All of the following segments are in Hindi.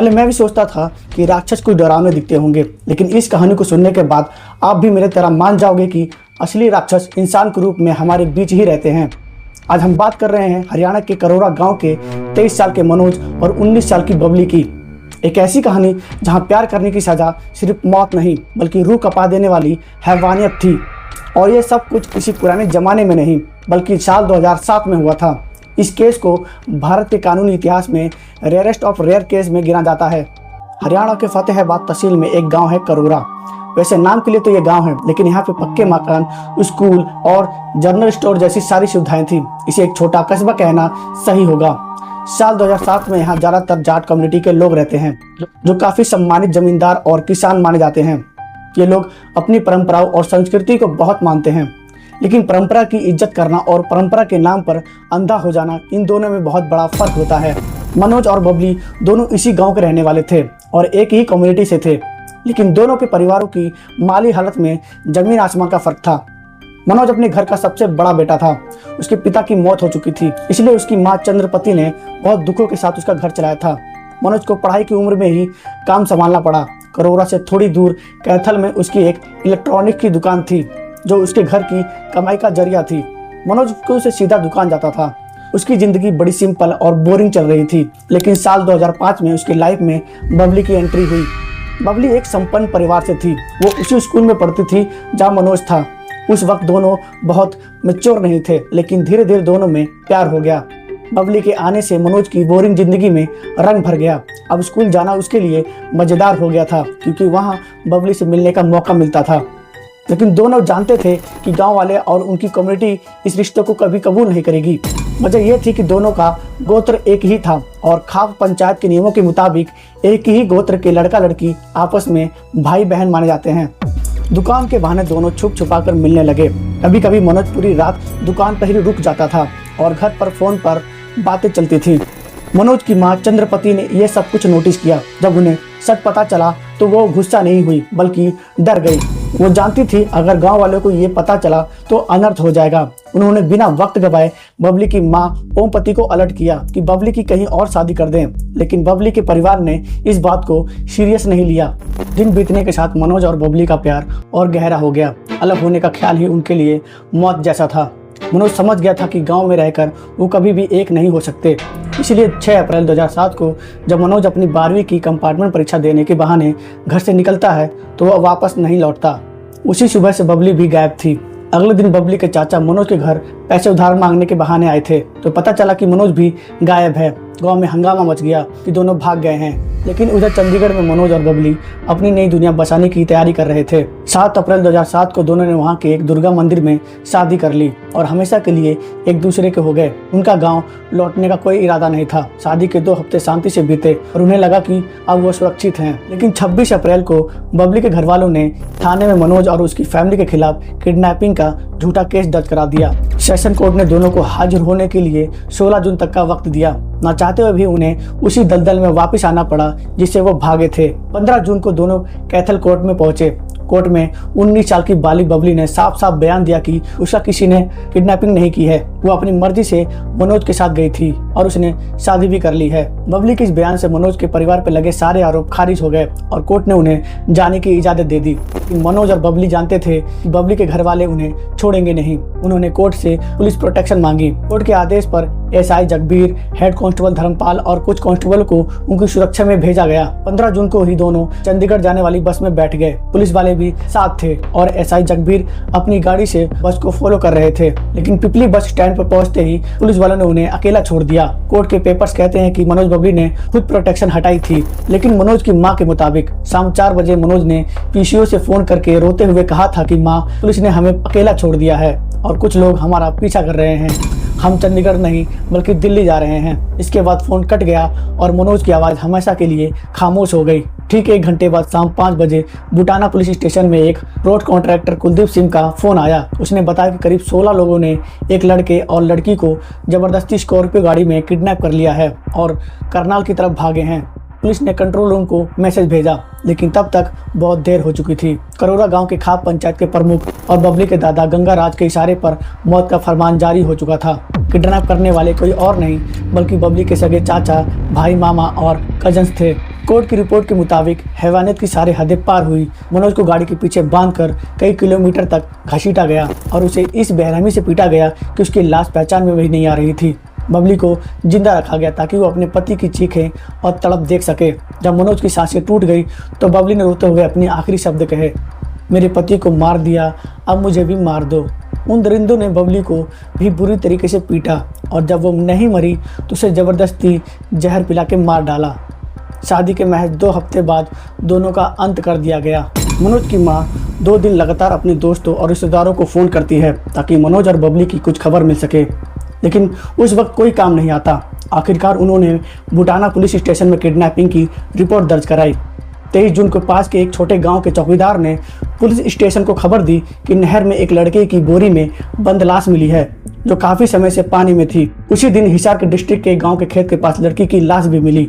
पहले मैं भी सोचता था कि राक्षस कोई डरावने दिखते होंगे, लेकिन इस कहानी को सुनने के बाद आप भी मेरे तरह मान जाओगे कि असली राक्षस इंसान के रूप में हमारे बीच ही रहते हैं। आज हम बात कर रहे हैं हरियाणा के करोरा गांव के 23 साल के मनोज और 19 साल की बबली की। एक ऐसी कहानी जहां प्यार करने की सज़ा सिर्फ मौत नहीं बल्कि रूह कपा देने वाली हैवानियत थी। और ये सब कुछ किसी पुराने ज़माने में नहीं बल्कि साल 2007 में हुआ था। इस केस को भारत के कानूनी इतिहास में रेयरेस्ट ऑफ रेयर केस में गिना जाता है। हरियाणा के फतेहाबाद तहसील में एक गांव है करोरा। वैसे नाम के लिए तो ये गांव है, लेकिन यहाँ पे पक्के मकान, स्कूल और जनरल स्टोर जैसी सारी सुविधाएं थी। इसे एक छोटा कस्बा कहना सही होगा। साल 2007 में यहाँ ज़्यादातर जाट कम्युनिटी के लोग रहते हैं, जो काफ़ी सम्मानित जमींदार और किसान माने जाते हैं। ये लोग अपनी परंपराओं और संस्कृति को बहुत मानते हैं, लेकिन परंपरा की इज्जत करना और परंपरा के नाम पर अंधा हो जाना, इन दोनों में बहुत बड़ा फर्क होता है। मनोज और बबली दोनों इसी गांव के रहने वाले थे और एक ही कम्युनिटी से थे, लेकिन दोनों के परिवारों की माली हालत में जमीन आसमान का फर्क था। मनोज अपने घर का सबसे बड़ा बेटा था। उसके पिता की मौत हो चुकी थी, इसलिए उसकी माँ चंद्रपति ने बहुत दुखों के साथ उसका घर चलाया था। मनोज को पढ़ाई की उम्र में ही काम संभालना पड़ा। करोरा से थोड़ी दूर कैथल में उसकी एक इलेक्ट्रॉनिक की दुकान थी, जो उसके घर की कमाई का जरिया थी। मनोज को से सीधा दुकान जाता था। उसकी ज़िंदगी बड़ी सिंपल और बोरिंग चल रही थी, लेकिन साल 2005 में उसकी लाइफ में बबली की एंट्री हुई। बबली एक संपन्न परिवार से थी। वो उसी स्कूल में पढ़ती थी जहाँ मनोज था। उस वक्त दोनों बहुत मैच्योर नहीं थे, लेकिन धीरे धीरे दोनों में प्यार हो गया। बबली के आने से मनोज की बोरिंग जिंदगी में रंग भर गया। अब स्कूल जाना उसके लिए मज़ेदार हो गया था, क्योंकि वहाँ बबली से मिलने का मौका मिलता था। लेकिन दोनों जानते थे कि गांव वाले और उनकी कम्युनिटी इस रिश्ते को कभी कबूल नहीं करेगी। वजह यह थी कि दोनों का गोत्र एक ही था और खाप पंचायत के नियमों के मुताबिक एक ही गोत्र के लड़का लड़की आपस में भाई बहन माने जाते हैं। दुकान के बहाने दोनों छुप छुपा कर मिलने लगे। कभी कभी मनोज पूरी रात दुकान पर ही रुक जाता था और घर पर फोन पर बातें चलती थी। मनोज की माँ चंद्रपति ने यह सब कुछ नोटिस किया। जब उन्हें सच पता चला तो वो गुस्सा नहीं हुई बल्कि डर गई। वो जानती थी अगर गांव वालों को ये पता चला तो अनर्थ हो जाएगा। उन्होंने बिना वक्त गवाए बबली की माँ ओमपति को अलर्ट किया कि बबली की कहीं और शादी कर दें, लेकिन बबली के परिवार ने इस बात को सीरियस नहीं लिया। दिन बीतने के साथ मनोज और बबली का प्यार और गहरा हो गया। अलग होने का ख्याल ही उनके लिए मौत जैसा था। मनोज समझ गया था कि गांव में रहकर वो कभी भी एक नहीं हो सकते। इसलिए 6 अप्रैल 2007 को जब मनोज अपनी 12वीं की कंपार्टमेंट परीक्षा देने के बहाने घर से निकलता है तो वह वापस नहीं लौटता। उसी सुबह से बबली भी गायब थी। अगले दिन बबली के चाचा मनोज के घर पैसे उधार मांगने के बहाने आए थे, तो पता चला कि मनोज भी गायब है। गांव में हंगामा मच गया कि दोनों भाग गए हैं, लेकिन उधर चंडीगढ़ में मनोज और बबली अपनी नई दुनिया बसाने की तैयारी कर रहे थे। 7 अप्रैल 2007 को दोनों ने वहां के एक दुर्गा मंदिर में शादी कर ली और हमेशा के लिए एक दूसरे के हो गए। उनका गांव लौटने का कोई इरादा नहीं था। शादी के 2 हफ्ते शांति से बीते और उन्हें लगा कि अब वो सुरक्षित हैं। लेकिन 26 अप्रैल को बबली के घर वालों ने थाने में मनोज और उसकी फैमिली के खिलाफ किडनैपिंग का झूठा केस दर्ज करा दिया। सेशन कोर्ट ने दोनों को हाजिर होने के लिए 16 जून तक का वक्त दिया। ना चाहते हुए भी उन्हें उसी दलदल में वापस आना पड़ा जिससे वो भागे थे। 15 जून को दोनों कैथल कोर्ट में पहुंचे। कोर्ट में 19 साल की बालिग बबली ने साफ साफ बयान दिया कि उसका किसी ने किडनैपिंग नहीं की है। वो अपनी मर्जी से मनोज के साथ गई थी और उसने शादी भी कर ली है। बबली के इस बयान से मनोज के परिवार पर लगे सारे आरोप खारिज हो गए और कोर्ट ने उन्हें जाने की इजाजत दे दी। मनोज और बबली जानते थे कि बबली के घर वाले उन्हें छोड़ेंगे नहीं। उन्होंने कोर्ट से पुलिस प्रोटेक्शन मांगी। कोर्ट के आदेश पर SI Jagbir, head constable Dharampal और कुछ कांस्टेबल को उनकी सुरक्षा में भेजा गया। 15 जून को ही दोनों चंडीगढ़ जाने वाली बस में बैठ गए। पुलिस वाले भी साथ थे और एसआई जगबीर अपनी गाड़ी से बस को फॉलो कर रहे थे, लेकिन पिपली बस स्टैंड पर पहुंचते ही पुलिस वालों ने उन्हें अकेला छोड़ दिया। कोर्ट के पेपर्स कहते हैं कि मनोज बबली ने खुद प्रोटेक्शन हटाई थी, लेकिन मनोज की मां के मुताबिक शाम 4 बजे मनोज ने पीसीओ से फोन करके रोते हुए कहा था कि मां, पुलिस ने हमें अकेला छोड़ दिया है और कुछ लोग हमारा पीछा कर रहे हैं। हम चंडीगढ़ नहीं बल्कि दिल्ली जा रहे हैं। इसके बाद फोन कट गया और मनोज की आवाज़ हमेशा के लिए खामोश हो गई। ठीक 1 घंटे बाद शाम 5 बजे बुटाना पुलिस स्टेशन में एक रोड कॉन्ट्रैक्टर कुलदीप सिंह का फोन आया। उसने बताया कि करीब 16 लोगों ने एक लड़के और लड़की को जबरदस्ती स्कॉर्पियो गाड़ी में किडनैप कर लिया है और करनाल की तरफ भागे हैं। पुलिस ने कंट्रोल रूम को मैसेज भेजा, लेकिन तब तक बहुत देर हो चुकी थी। करोरा गांव के खाप पंचायत के प्रमुख और बबली के दादा गंगाराज के इशारे पर मौत का फरमान जारी हो चुका था। किडनैप करने वाले कोई और नहीं बल्कि बबली के सगे चाचा, भाई, मामा और कजन्स थे। कोर्ट की रिपोर्ट के मुताबिक हैवानियत की सारी हदें पार हुई। मनोज को गाड़ी के पीछे बांधकर कई किलोमीटर तक घसीटा गया और उसे इस बेरहमी से पीटा गया कि उसकी लाश पहचान में भी नहीं आ रही थी। बबली को जिंदा रखा गया ताकि वो अपने पति की चीखें और तड़प देख सके। जब मनोज की सांसें टूट गई तो बबली ने रोते हुए अपनी आखिरी शब्द कहे, मेरे पति को मार दिया, अब मुझे भी मार दो। उन दरिंदों ने बबली को भी बुरी तरीके से पीटा और जब वो नहीं मरी तो उसे ज़बरदस्ती जहर पिला के मार डाला। शादी के महज 2 हफ्ते बाद दोनों का अंत कर दिया गया। मनोज की मां 2 दिन लगातार अपने दोस्तों और रिश्तेदारों को फ़ोन करती है ताकि मनोज और बबली की कुछ खबर मिल सके, लेकिन उस वक्त कोई काम नहीं आता। आखिरकार उन्होंने बुटाना पुलिस स्टेशन में किडनैपिंग की रिपोर्ट दर्ज कराई। 23 जून को पास के एक छोटे गांव के चौकीदार ने पुलिस स्टेशन को खबर दी कि नहर में एक लड़के की बोरी में बंद लाश मिली है जो काफ़ी समय से पानी में थी। उसी दिन हिसार के डिस्ट्रिक्ट के गांव के खेत के पास लड़की की लाश भी मिली।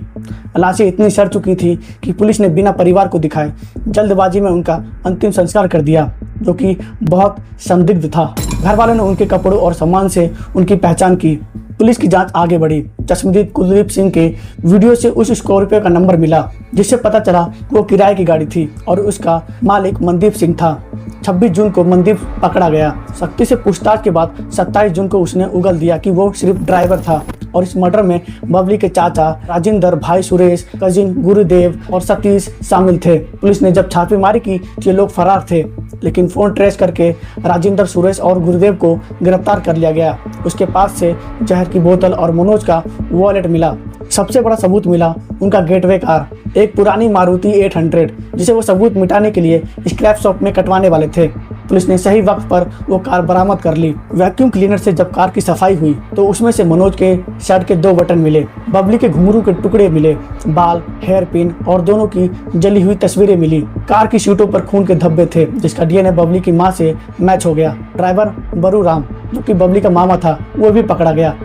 लाशें इतनी सड़ चुकी थी कि पुलिस ने बिना परिवार को दिखाए जल्दबाजी में उनका अंतिम संस्कार कर दिया, जो कि बहुत संदिग्ध था। घर वालों ने उनके कपड़ों और सामान से उनकी पहचान की। पुलिस की जांच आगे बढ़ी। चश्मदीद कुलदीप सिंह के वीडियो से उस स्कॉर्पियो का नंबर मिला, जिससे पता चला कि वो किराए की गाड़ी थी और उसका मालिक मनदीप सिंह था। 26 जून को मनदीप पकड़ा गया। सख्ती से पूछताछ के बाद 27 जून को उसने उगल दिया कि वो सिर्फ ड्राइवर था और इस मर्डर में बबली के चाचा राजिंदर, भाई सुरेश, कजिन गुरुदेव और सतीश शामिल थे। पुलिस ने जब छापेमारी की तो ये लोग फरार थे, लेकिन फ़ोन ट्रेस करके राजिंदर, सुरेश और गुरुदेव को गिरफ्तार कर लिया गया। उसके पास से जहर की बोतल और मनोज का वॉलेट मिला। सबसे बड़ा सबूत मिला उनका गेटवे कार, एक पुरानी मारुति 800, जिसे वो सबूत मिटाने के लिए स्क्रैप शॉप में कटवाने वाले थे। पुलिस ने सही वक्त पर वो कार बरामद कर ली। वैक्यूम क्लीनर से जब कार की सफाई हुई तो उसमें से मनोज के शर्ट के 2 बटन मिले, बबली के घुंघरू के टुकड़े मिले, बाल, हेयर पिन और दोनों की जली हुई तस्वीरें मिली। कार की सीटों पर खून के धब्बे थे, जिसका डीएनए बबली की मां से मैच हो गया। ड्राइवर बरू राम, जो कि बबली का मामा था, वो भी पकड़ा गया।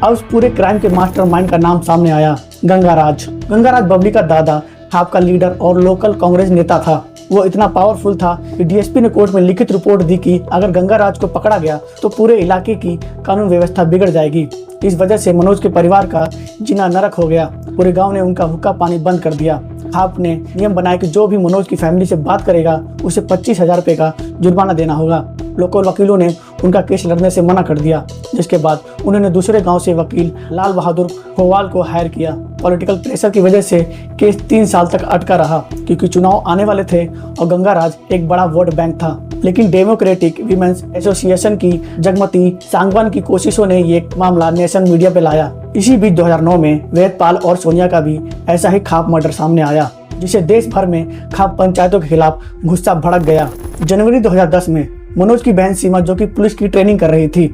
अब उस पूरे क्राइम के मास्टरमाइंड का नाम सामने आया, गंगाराज। गंगाराज बबली का दादा, खाप का लीडर और लोकल कांग्रेस नेता था। वो इतना पावरफुल था कि डीएसपी ने कोर्ट में लिखित रिपोर्ट दी कि अगर गंगाराज को पकड़ा गया तो पूरे इलाके की कानून व्यवस्था बिगड़ जाएगी। इस वजह से मनोज के परिवार का जीना नरक हो गया। पूरे गांव ने उनका हुक्का पानी बंद कर दिया। खाप ने नियम बनाया कि जो भी मनोज की फैमिली से बात करेगा उसे 25,000 रुपये का जुर्माना देना होगा। लोकल वकीलों ने उनका केस लड़ने से मना कर दिया, जिसके बाद उन्होंने दूसरे गांव से वकील लाल बहादुर खोवाल को हायर किया। पॉलिटिकल प्रेशर की वजह से केस 3 साल तक अटका रहा, क्योंकि चुनाव आने वाले थे और गंगाराज एक बड़ा वोट बैंक था। लेकिन डेमोक्रेटिक वीमेंस एसोसिएशन की जगमती सांगवान की कोशिशों ने ये मामला नेशनल मीडिया पे लाया। इसी बीच 2009 में वेदपाल और सोनिया का भी ऐसा ही खाप मर्डर सामने आया, जिसे देश भर में खाप पंचायतों के खिलाफ गुस्सा भड़क गया। जनवरी 2010 में मनोज की बहन सीमा, जो कि पुलिस की ट्रेनिंग कर रही थी,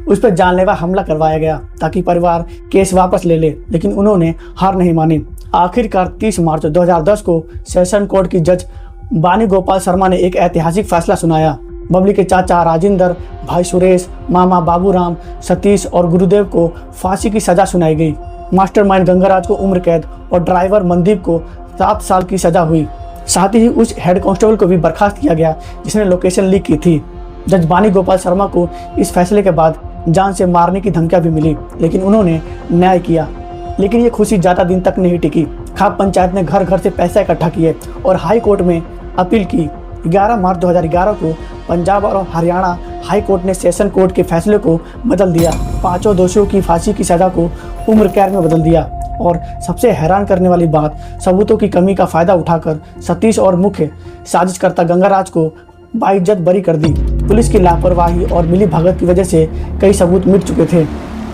उस पर जानलेवा हमला करवाया गया ताकि परिवार केस वापस ले ले, लेकिन उन्होंने हार नहीं मानी। आखिरकार 30 मार्च 2010 को सेशन कोर्ट की जज बानी गोपाल शर्मा ने एक ऐतिहासिक फैसला सुनाया। बबली के चाचा राजिंदर, भाई सुरेश, मामा बाबूराम, सतीश और गुरुदेव को फांसी की सजा सुनाई गई। मास्टरमाइंड गंगाराज को उम्र कैद और ड्राइवर मनदीप को 7 साल की सजा हुई। साथ ही उस हेड कांस्टेबल को भी बर्खास्त किया गया जिसने लोकेशन लीक की थी। जज बानी गोपाल शर्मा को इस फैसले के बाद जान से मारने की धमकियां भी मिली, लेकिन उन्होंने न्याय किया। लेकिन ये खुशी ज़्यादा दिन तक नहीं टिकी। खाप पंचायत ने घर घर से पैसा इकट्ठा किए और हाई कोर्ट में अपील की। 11 मार्च 2011 को पंजाब और हरियाणा हाई कोर्ट ने सेशन कोर्ट के फैसले को बदल दिया। 5 दोषियों की फांसी की सज़ा को उम्र कैद में बदल दिया। और सबसे हैरान करने वाली बात, सबूतों की कमी का फायदा उठाकर सतीश और मुख्य साजिशकर्ता गंगाराज को बाइज्जत बरी कर दी। पुलिस की लापरवाही और मिली भगत की वजह से कई सबूत मिट चुके थे।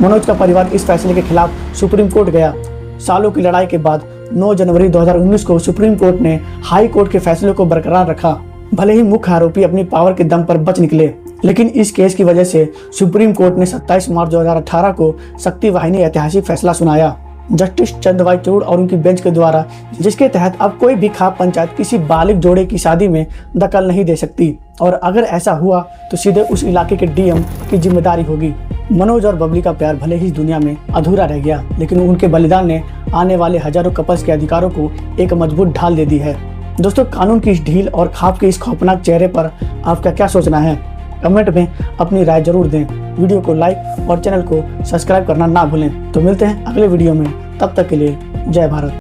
मनोज का परिवार इस फैसले के खिलाफ सुप्रीम कोर्ट गया। सालों की लड़ाई के बाद 9 जनवरी 2019 को सुप्रीम कोर्ट ने हाई कोर्ट के फैसले को बरकरार रखा। भले ही मुख्य आरोपी अपनी पावर के दम पर बच निकले, लेकिन इस केस की वजह से सुप्रीम कोर्ट ने 27 मार्च 2018 को शक्ति वाहिनी ऐतिहासिक फैसला सुनाया। जस्टिस चंद्रचूड़ और उनकी बेंच के द्वारा, जिसके तहत अब कोई भी खाप पंचायत किसी बालिग जोड़े की शादी में दखल नहीं दे सकती, और अगर ऐसा हुआ तो सीधे उस इलाके के डीएम की जिम्मेदारी होगी। मनोज और बबली का प्यार भले ही दुनिया में अधूरा रह गया, लेकिन उनके बलिदान ने आने वाले हजारों कपल्स के अधिकारों को एक मजबूत ढाल दे दी है। दोस्तों, कानून की इस ढील और खाप के इस खौफनाक चेहरे पर आपका क्या सोचना है? कमेंट में अपनी राय जरूर दें। वीडियो को लाइक और चैनल को सब्सक्राइब करना ना भूलें। तो मिलते हैं अगले वीडियो में, तब तक के लिए जय भारत।